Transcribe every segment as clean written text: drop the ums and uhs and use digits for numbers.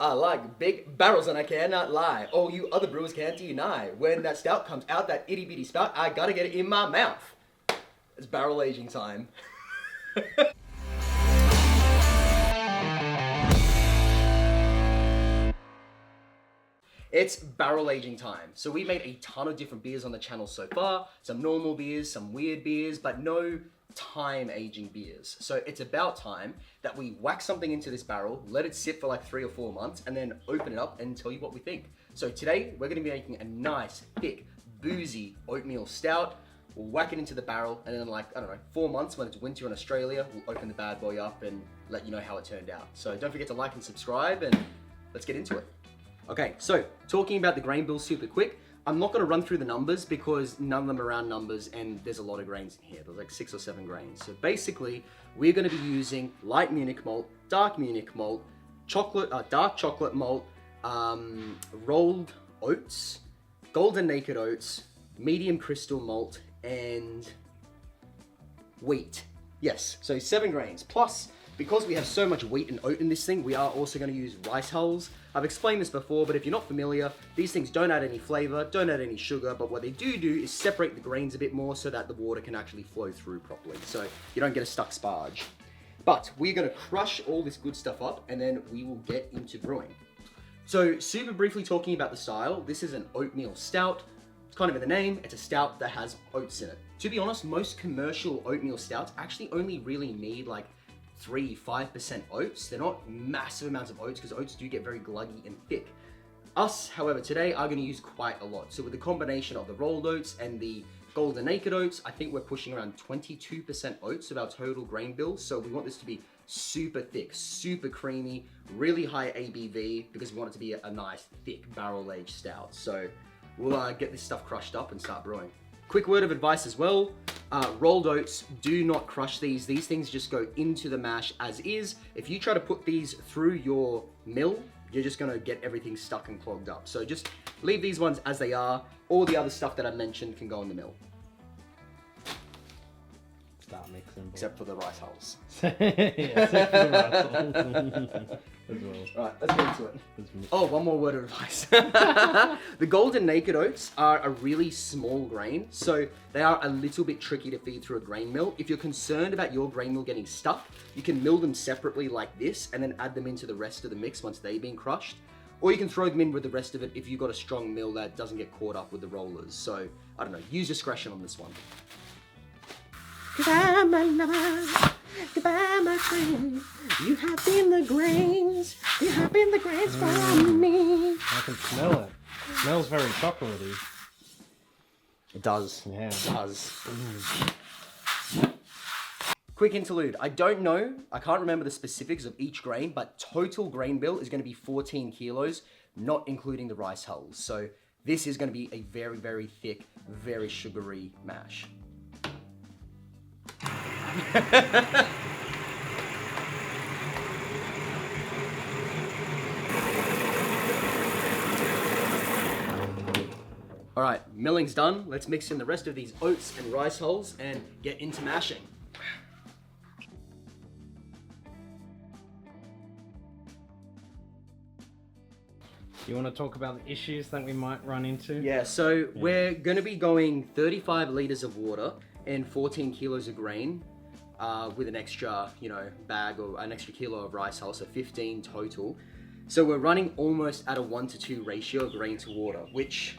I like big barrels and I cannot lie. All you other brewers can't deny. When that stout comes out, that itty bitty spout, I gotta get it in my mouth. It's barrel aging time. It's barrel aging time. So we made a ton of different beers on the channel so far. Some normal beers, some weird beers, but no time aging beers. So it's about time that we whack something into this barrel, let it sit for like 3 or 4 months, and then open it up and tell you what we think. So today we're gonna be making a nice, thick, boozy oatmeal stout. We'll whack it into the barrel, and then like, I don't know, 4 months when it's winter in Australia, we'll open the bad boy up and let you know how it turned out. So don't forget to like and subscribe, and let's get into it. Okay, so talking about the grain bill super quick, I'm not gonna run through the numbers because none of them are round numbers and there's a lot of grains in here. There's like 6 or 7 grains. So basically, we're gonna be using light Munich malt, dark Munich malt, dark chocolate malt, rolled oats, golden naked oats, medium crystal malt, and wheat. Yes, so 7 grains. Plus, because we have so much wheat and oat in this thing, we are also gonna use rice hulls. I've explained this before, but if you're not familiar, these things don't add any flavor, don't add any sugar, but what they do is separate the grains a bit more so that the water can actually flow through properly, so you don't get a stuck sparge. But we're gonna crush all this good stuff up, and then we will get into brewing. So super briefly talking about the style, this is an oatmeal stout. It's kind of in the name, it's a stout that has oats in it. To be honest, most commercial oatmeal stouts actually only really need like 3-5% oats. They're not massive amounts of oats because oats do get very gluggy and thick. Us, however, today are going to use quite a lot. So with the combination of the rolled oats and the golden naked oats, I think we're pushing around 22% oats of our total grain bill. So we want this to be super thick, super creamy, really high ABV because we want it to be a nice, thick barrel-aged stout. So we'll get this stuff crushed up and start brewing. Quick word of advice as well, rolled oats, do not crush these. These things just go into the mash as is. If you try to put these through your mill, you're just gonna get everything stuck and clogged up. So just leave these ones as they are. All the other stuff that I mentioned can go in the mill. Start mixing. Except for the rice hulls. Yeah, except for the rice hulls. As well. Right, let's get into it. Oh, one more word of advice. The golden naked oats are a really small grain, so they are a little bit tricky to feed through a grain mill. If you're concerned about your grain mill getting stuck, you can mill them separately like this and then add them into the rest of the mix once they've been crushed. Or you can throw them in with the rest of it if you've got a strong mill that doesn't get caught up with the rollers. So, I don't know, use discretion on this one. Goodbye, my lover. Goodbye, my friend. You have been the grains. You have been the grains for me. I can smell it. It smells very chocolatey. It does. Yeah. It does. Quick interlude. I don't know, I can't remember the specifics of each grain, but total grain bill is going to be 14 kilos, not including the rice hulls. So this is going to be a very, very thick, very sugary mash. All right, milling's done. Let's mix in the rest of these oats and rice hulls and get into mashing. You want to talk about the issues that we might run into? Yeah, so we're going to be going 35 liters of water and 14 kilos of grain with an extra, bag or an extra kilo of rice hull, so 15 total. So we're running almost at a 1-to-2 ratio of grain to water, which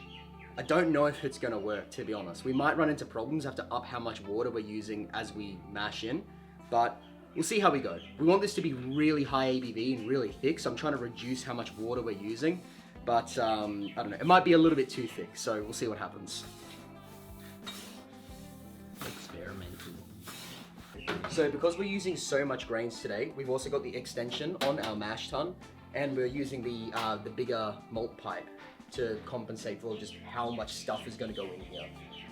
I don't know if it's going to work, to be honest. We might run into problems, have to up how much water we're using as we mash in, but we'll see how we go. We want this to be really high ABV and really thick, so I'm trying to reduce how much water we're using, but I don't know, it might be a little bit too thick, so we'll see what happens. Experimental. So because we're using so much grains today, we've also got the extension on our mash tun, and we're using the bigger malt pipe to compensate for just how much stuff is going to go in here.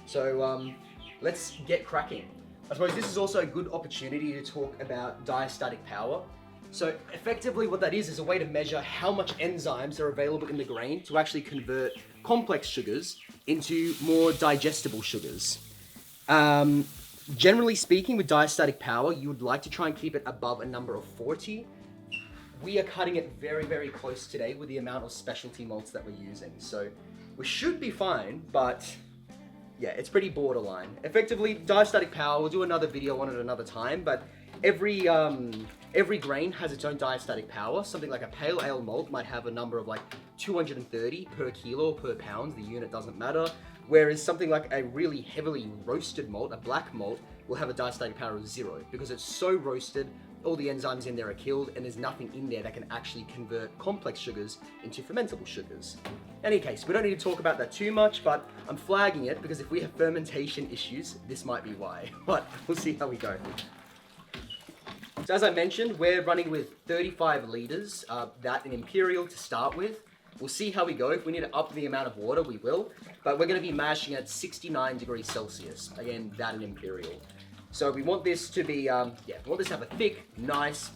So let's get cracking. I suppose this is also a good opportunity to talk about diastatic power. So effectively what that is a way to measure how much enzymes are available in the grain to actually convert complex sugars into more digestible sugars. Generally speaking, with diastatic power, you would like to try and keep it above a number of 40. we are cutting it very, very close today with the amount of specialty malts that we're using. So we should be fine, but yeah, it's pretty borderline. Effectively, diastatic power, we'll do another video on it another time, but every grain has its own diastatic power. Something like a pale ale malt might have a number of like 230 per kilo or per pound, the unit doesn't matter. Whereas something like a really heavily roasted malt, a black malt, will have a diastatic power of 0 because it's so roasted, all the enzymes in there are killed and there's nothing in there that can actually convert complex sugars into fermentable sugars. In any case, we don't need to talk about that too much, but I'm flagging it because if we have fermentation issues, this might be why. But we'll see how we go. So as I mentioned, we're running with 35 liters, that in Imperial to start with. We'll see how we go. If we need to up the amount of water, we will. But we're going to be mashing at 69 degrees Celsius. Again, that in Imperial. So we want this to be, we want this to have a thick, nice,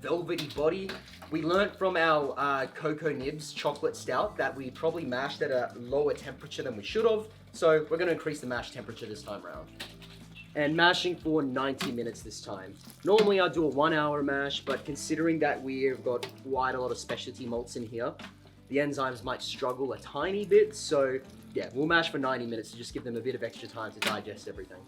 velvety body. We learnt from our Cocoa Nibs chocolate stout that we probably mashed at a lower temperature than we should have. So we're going to increase the mash temperature this time around. And mashing for 90 minutes this time. Normally I do a 1 hour mash, but considering that we've got quite a lot of specialty malts in here, the enzymes might struggle a tiny bit. So yeah, we'll mash for 90 minutes to just give them a bit of extra time to digest everything.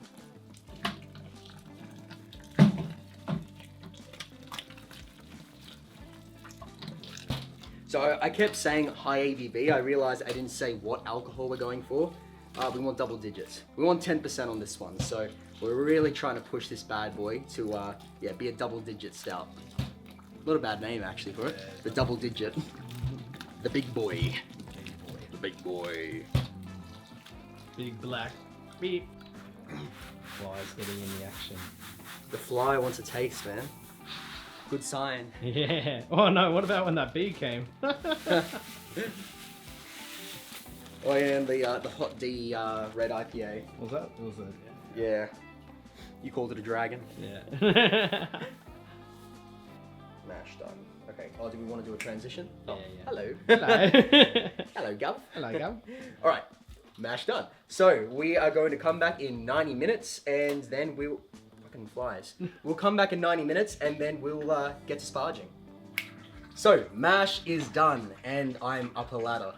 So I kept saying high ABV. I realized I didn't say what alcohol we're going for. We want double digits. We want 10% on this one. So we're really trying to push this bad boy to be a double digit stout. Not a bad name actually for it. The double digit. The big boy. The big boy. Big black beep. Flies getting in the action. The fly wants a taste, man. Good sign. Yeah. Oh no, what about when that bee came? Oh yeah, and the Hot D red IPA. Was it? Yeah. You called it a dragon? Yeah. Mash done. Okay. Oh, do we want to do a transition? Yeah, Oh, yeah. hello. Hello. Hello, Gov. Hello, Gab. All right. Mash done. So we are going to come back in 90 minutes and then we'll... Fucking flies. We'll come back in 90 minutes and then we'll get to sparging. So, mash is done and I'm up a ladder.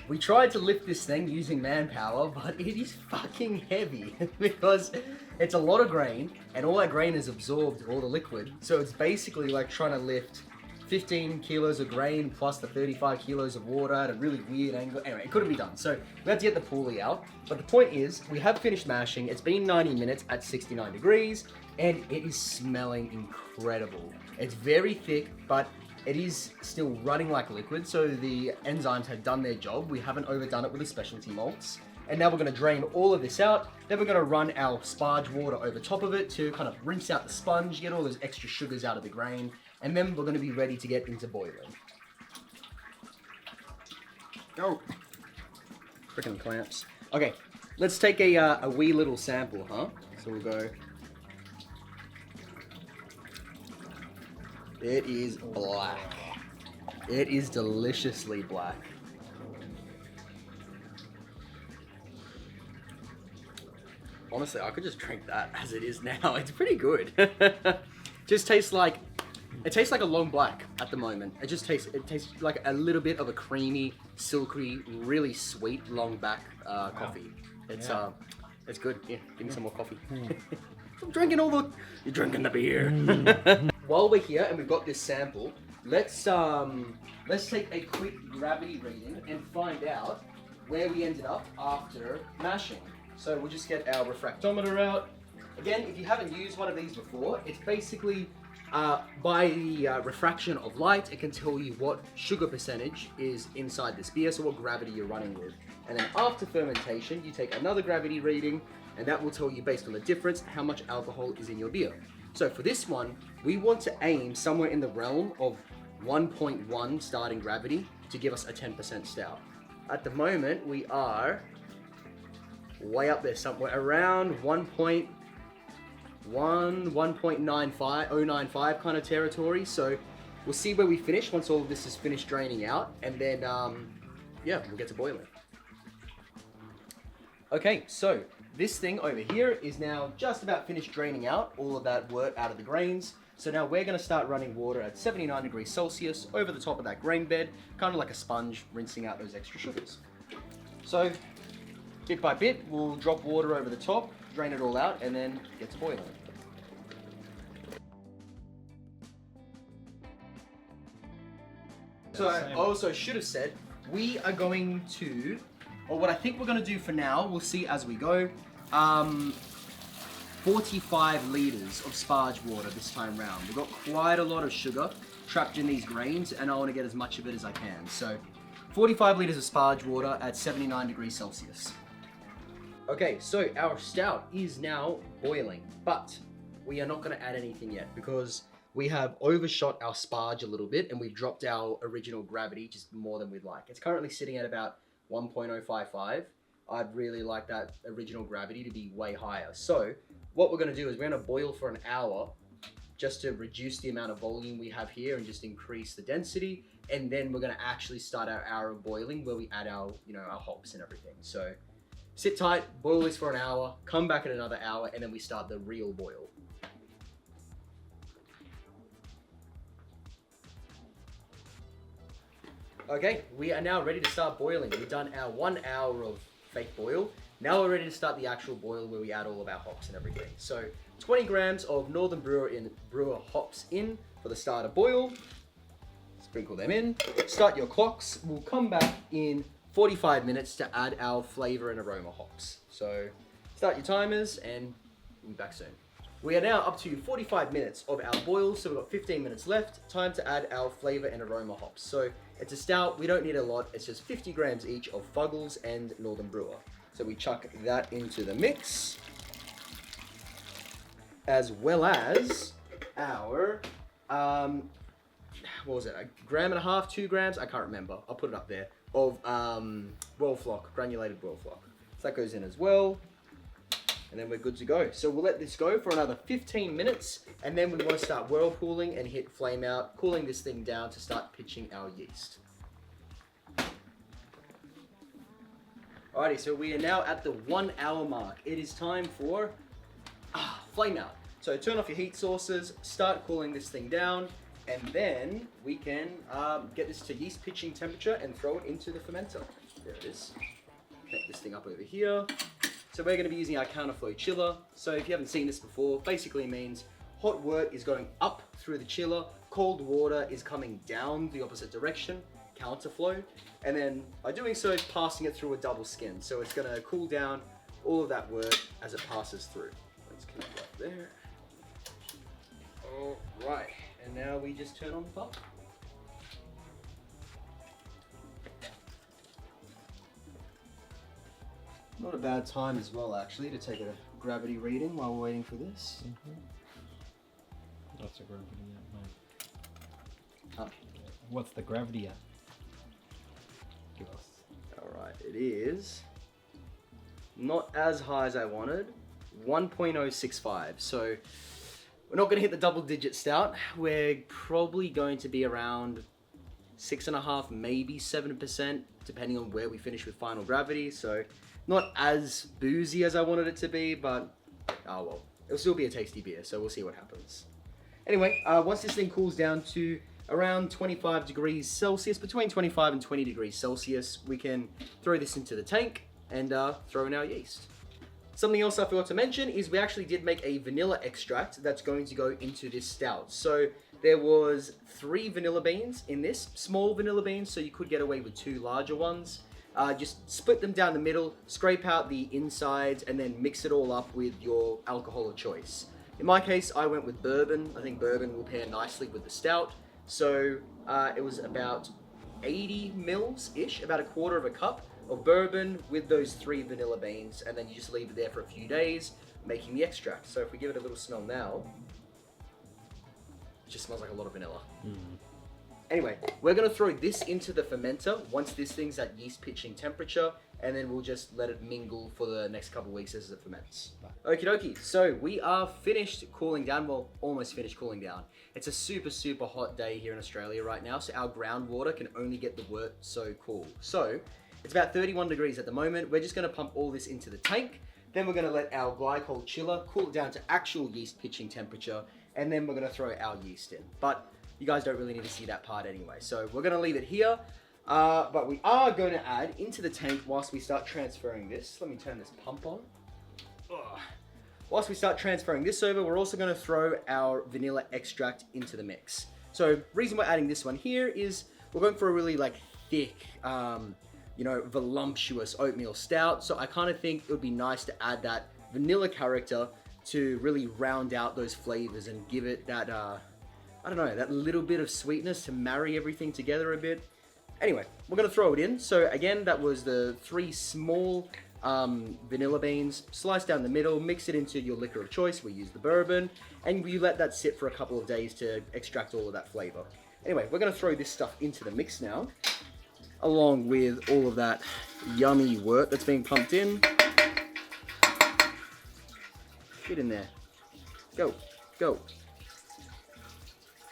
We tried to lift this thing using manpower, but it is fucking heavy because it's a lot of grain and all that grain is absorbed, all the liquid. So it's basically like trying to lift 15 kilos of grain plus the 35 kilos of water at a really weird angle. Anyway, it couldn't be done. So we had to get the pulley out. But the point is, we have finished mashing. It's been 90 minutes at 69 degrees and it is smelling incredible. It's very thick, but it is still running like liquid, so the enzymes have done their job. We haven't overdone it with the specialty malts. And now we're going to drain all of this out. Then we're going to run our sparge water over top of it to kind of rinse out the sponge, get all those extra sugars out of the grain. And then we're going to be ready to get into boiling. Oh, freaking clamps. Okay, let's take a wee little sample, huh? So we'll go... It is black. It is deliciously black. Honestly, I could just drink that as it is now. It's pretty good. Just tastes like, it tastes like a long black at the moment. It tastes like a little bit of a creamy, silky, really sweet long black coffee. It's it's good. Yeah, give me some more coffee. I'm drinking all the. You're drinking the beer. While we're here and we've got this sample, let's take a quick gravity reading and find out where we ended up after mashing. So we'll just get our refractometer out. Again, if you haven't used one of these before, it's basically by the refraction of light, it can tell you what sugar percentage is inside this beer, so what gravity you're running with. And then after fermentation, you take another gravity reading, and that will tell you based on the difference how much alcohol is in your beer. So for this one, we want to aim somewhere in the realm of 1.1 starting gravity to give us a 10% stout. At the moment, we are way up there, somewhere around 1.1, 1.95 kind of territory. So we'll see where we finish once all of this is finished draining out, and then we'll get to boiling. Okay, so this thing over here is now just about finished draining out all of that wort out of the grains. So now we're going to start running water at 79 degrees Celsius over the top of that grain bed, kind of like a sponge, rinsing out those extra sugars. So bit by bit, we'll drop water over the top, drain it all out, and then get to boiling. So I also should have said, we are going to, or what I think we're going to do for now, we'll see as we go, 45 litres of sparge water this time round. We've got quite a lot of sugar trapped in these grains, and I want to get as much of it as I can. So 45 litres of sparge water at 79 degrees Celsius. Okay, so our stout is now boiling, but we are not going to add anything yet because we have overshot our sparge a little bit and we've dropped our original gravity just more than we'd like. It's currently sitting at about 1.055. I'd really like that original gravity to be way higher. So what we're going to do is we're going to boil for an hour just to reduce the amount of volume we have here and just increase the density. And then we're going to actually start our hour of boiling where we add our, our hops and everything. So sit tight, boil this for an hour, come back in another hour, and then we start the real boil. Okay, we are now ready to start boiling. We've done our 1 hour of fake boil. Now we're ready to start the actual boil where we add all of our hops and everything. So 20 grams of Northern Brewer hops in for the starter boil. Sprinkle them in. Start your clocks. We'll come back in 45 minutes to add our flavor and aroma hops. So start your timers and we'll be back soon. We are now up to 45 minutes of our boil, so we've got 15 minutes left. Time to add our flavor and aroma hops. So it's a stout, we don't need a lot. It's just 50 grams each of Fuggles and Northern Brewer. So we chuck that into the mix, as well as our, what was it, 1.5 grams, 2 grams? I can't remember. I'll put it up there. Of royal flock, granulated royal flock. So that goes in as well. And then we're good to go. So we'll let this go for another 15 minutes, and then we want to start whirlpooling and hit flame out, cooling this thing down to start pitching our yeast. Alrighty, so we are now at the 1 hour mark. It is time for flame out. So turn off your heat sources, start cooling this thing down, and then we can get this to yeast pitching temperature and throw it into the fermenter. There it is. Take this thing up over here. So we're going to be using our counterflow chiller. So if you haven't seen this before, basically means hot wort is going up through the chiller, cold water is coming down the opposite direction, counterflow, and then by doing so, passing it through a double skin. So it's going to cool down all of that wort as it passes through. Let's connect right there. All right, and now we just turn on the pump. Not a bad time as well, actually, to take a gravity reading while we're waiting for this. What's the gravity at, mate? Oh. What's the gravity at? Give us. Alright, it is not as high as I wanted. 1.065. So we're not going to hit the double-digit stout. We're probably going to be around 6.5%, maybe 7%, depending on where we finish with final gravity. So not as boozy as I wanted it to be, but oh well. It'll still be a tasty beer, so we'll see what happens. Anyway, once this thing cools down to around 25 degrees Celsius, between 25 and 20 degrees Celsius, we can throw this into the tank and throw in our yeast. Something else I forgot to mention is we actually did make a vanilla extract that's going to go into this stout. So there was 3 vanilla beans in this, small vanilla beans, so you could get away with 2 larger ones. Just split them down the middle, scrape out the insides, and then mix it all up with your alcohol of choice. In my case, I went with bourbon. I think bourbon will pair nicely with the stout. So it was about 80 mils-ish, about 1/4 cup of bourbon with those 3 vanilla beans, and then you just leave it there for a few days, making the extract. So if we give it a little smell now, it just smells like a lot of vanilla. Anyway, we're going to throw this into the fermenter once this thing's at yeast pitching temperature, and then we'll just let it mingle for the next couple of weeks as it ferments. Okie dokie, so we are finished cooling down, well, almost finished cooling down. It's a super, super hot day here in Australia right now, so our groundwater can only get the wort so cool. So it's about 31 degrees at the moment. We're just going to pump all this into the tank. Then we're going to let our glycol chiller cool it down to actual yeast pitching temperature, and then we're gonna throw our yeast in. But you guys don't really need to see that part anyway. So we're gonna leave it here, but we are going to add into the tank whilst we start transferring this. Let me turn this pump on. Ugh. Whilst we start transferring this over, we're also gonna throw our vanilla extract into the mix. So reason we're adding this one here is we're going for a really like thick, you know, voluptuous oatmeal stout. So I kind of think it would be nice to add that vanilla character to really round out those flavors and give it that, I don't know, that little bit of sweetness to marry everything together a bit. Anyway, we're gonna throw it in. So again, that was the 3 small vanilla beans, sliced down the middle, mix it into your liquor of choice. We use the bourbon, and you let that sit for a couple of days to extract all of that flavor. Anyway, we're gonna throw this stuff into the mix now, along with all of that yummy wort that's being pumped in. Get in there. Go, go.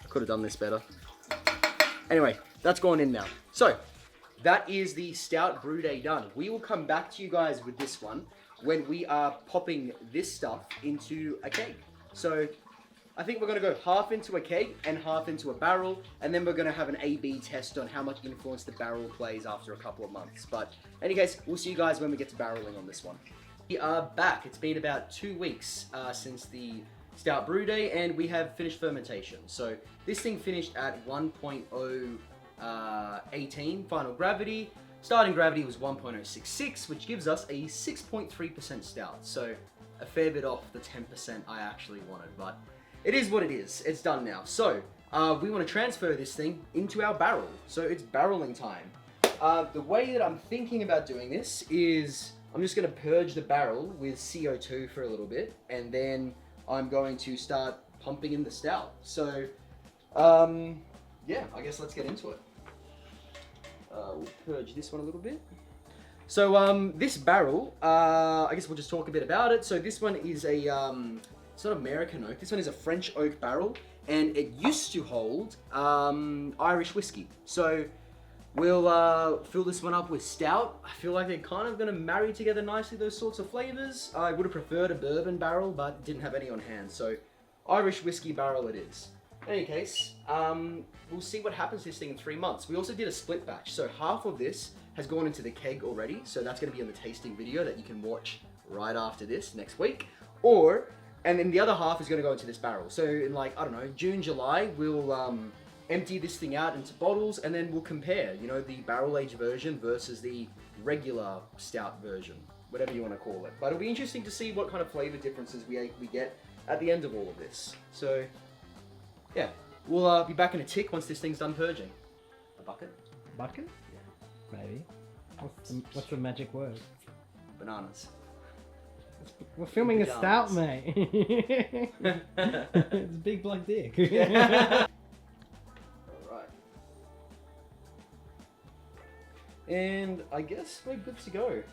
I could have done this better. Anyway, that's gone in now. So, that is the Stout Brew Day done. We will come back to you guys with this one when we are popping this stuff into a keg. So, I think we're gonna go half into a keg and half into a barrel, and then we're gonna have an A/B test on how much influence the barrel plays after a couple of months. But in any case, we'll see you guys when we get to barreling on this one. We are back. It's been about 2 weeks since the Stout Brew Day, and we have finished fermentation. So this thing finished at 1.018 final gravity. Starting gravity was 1.066, which gives us a 6.3% stout. So a fair bit off the 10% I actually wanted, but it is what it is. It's done now. So we want to transfer this thing into our barrel. So it's barreling time. The way that I'm thinking about doing this is I'm just going to purge the barrel with CO2 for a little bit, and then I'm going to start pumping in the stout. So yeah, I guess let's get into it. We'll purge this one a little bit. So this barrel, I guess we'll just talk a bit about it. So this one is a, it's not American oak, this one is a French oak barrel, and it used to hold Irish whiskey. So we'll fill this one up with stout. I feel like they're kind of gonna marry together nicely, those sorts of flavors. I would have preferred a bourbon barrel, but didn't have any on hand. So Irish whiskey barrel it is. In any case, we'll see what happens to this thing in 3 months. We also did a split batch. So half of this has gone into the keg already. So that's gonna be in the tasting video that you can watch right after this next week. And then the other half is gonna go into this barrel. So in like, I don't know, June, July, we'll empty this thing out into bottles, and then we'll compare, you know, the barrel aged version versus the regular stout version, whatever you want to call it. But it'll be interesting to see what kind of flavor differences we get at the end of all of this. So yeah, we'll be back in a tick once this thing's done purging. A bucket? Bucket? Yeah. Maybe. What's the magic word? Bananas. We're filming a stout, mate. It's a big black dick. And I guess we're good to go.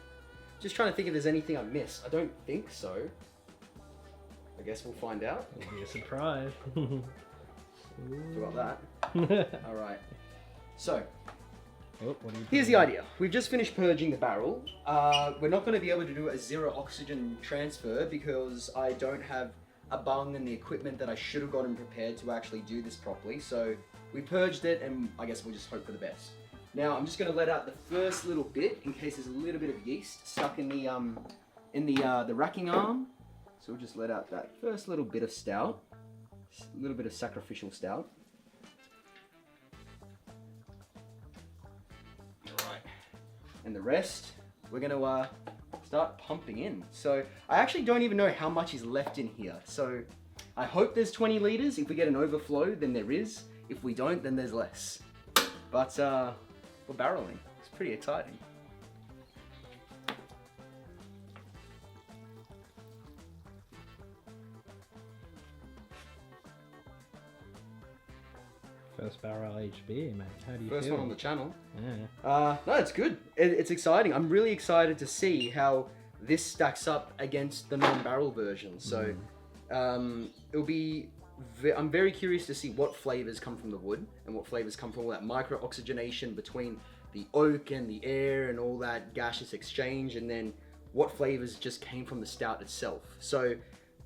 Just trying to think if there's anything I missed. I don't think so. I guess we'll find out. It'll be a surprise. Forgot that. Alright. So, Here's here's the idea. We've just finished purging the barrel. We're not going to be able to do a zero oxygen transfer because I don't have a bung and the equipment that I should have gotten prepared to actually do this properly. So we purged it, and I guess we'll just hope for the best. Now I'm just going to let out the first little bit in case there's a little bit of yeast stuck in the racking arm. So we'll just let out that first little bit of stout, a little bit of sacrificial stout. All right, and the rest we're going to start pumping in. So I actually don't even know how much is left in here. So I hope there's 20 liters. If we get an overflow, then there is. If we don't, then there's less. But we're barreling. It's pretty exciting. First barrel aged beer, mate. How do you First feel? one on the channel. Yeah. No, it's good. It's exciting. I'm really excited to see how this stacks up against the non-barrel version. So it'll be. I'm very curious to see what flavors come from the wood and what flavors come from all that micro-oxygenation between the oak and the air and all that gaseous exchange, and then what flavors just came from the stout itself. So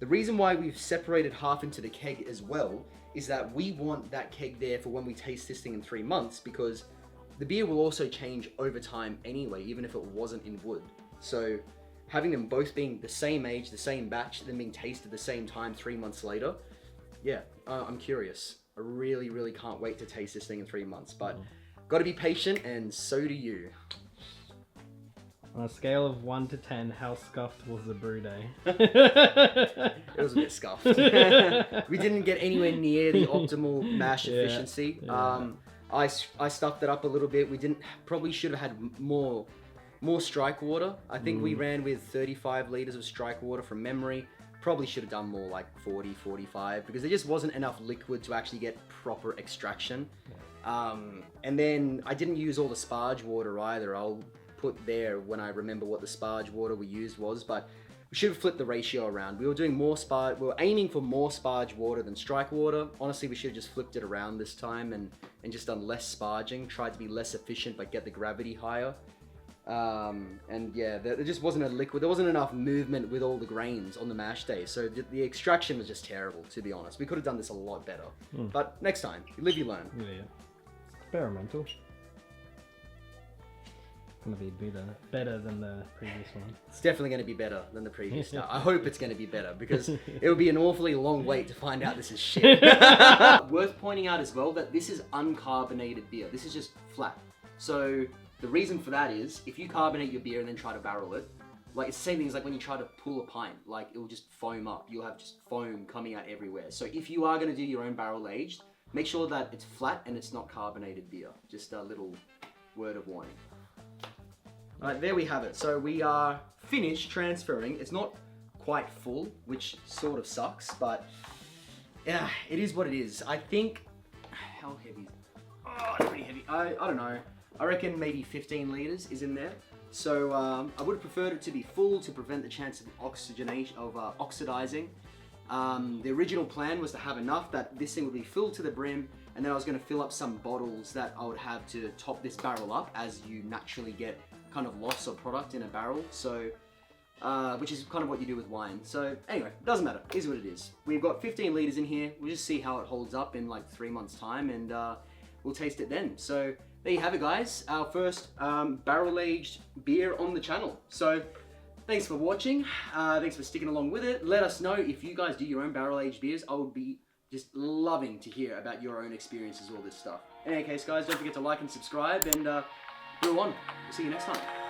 The reason why we've separated half into the keg as well is that we want that keg there for when we taste this thing in 3 months, because the beer will also change over time anyway, even if it wasn't in wood. So having them both being the same age, the same batch, then being tasted the same time 3 months later, yeah, I'm curious. I really, really can't wait to taste this thing in 3 months, but got to be patient, and so do you. On a scale of 1 to 10, how scuffed was the brew day? It was a bit scuffed. We didn't get anywhere near the optimal mash efficiency. Yeah. I stuffed it up a little bit. We probably should have had more strike water. I think we ran with 35 liters of strike water from memory. Probably should have done more, like 40, 45, because there just wasn't enough liquid to actually get proper extraction. And then I didn't use all the sparge water either. I'll put there when I remember what the sparge water we used was, but we should have flipped the ratio around. We were doing more sparge, we were aiming for more sparge water than strike water. Honestly, we should have just flipped it around this time and just done less sparging, tried to be less efficient but get the gravity higher. And yeah, there just wasn't a liquid, there wasn't enough movement with all the grains on the mash day, so the extraction was just terrible, to be honest. We could have done this a lot better, but next time, you live, you learn. Yeah. Experimental. Gonna be better than the previous one. It's definitely going to be better than the previous Stout. I hope it's going to be better, because it would be an awfully long wait to find out this is shit. Worth pointing out as well that this is uncarbonated beer. This is just flat. So the reason for that is, if you carbonate your beer and then try to barrel it, like it's the same thing as like when you try to pull a pint, like it will just foam up. You'll have just foam coming out everywhere. So if you are going to do your own barrel aged, make sure that it's flat and it's not carbonated beer. Just a little word of warning. Alright, there we have it. So we are finished transferring. It's not quite full, which sort of sucks, but yeah, it is what it is. I think, how heavy is it? Oh, it's pretty heavy. I don't know. I reckon maybe 15 liters is in there. So I would have preferred it to be full to prevent the chance of oxidizing. The original plan was to have enough that this thing would be filled to the brim, and then I was going to fill up some bottles that I would have to top this barrel up, as you naturally get kind of loss of product in a barrel, so which is kind of what you do with wine. So anyway, doesn't matter, it is what it is. We've got 15 liters in here. We'll just see how it holds up in like 3 months time, and we'll taste it then. So there you have it, guys, our first barrel aged beer on the channel. So thanks for watching, thanks for sticking along with it. Let us know if you guys do your own barrel aged beers. I would be just loving to hear about your own experiences with all this stuff. In any case, guys, don't forget to like and subscribe, and brew on. We'll see you next time.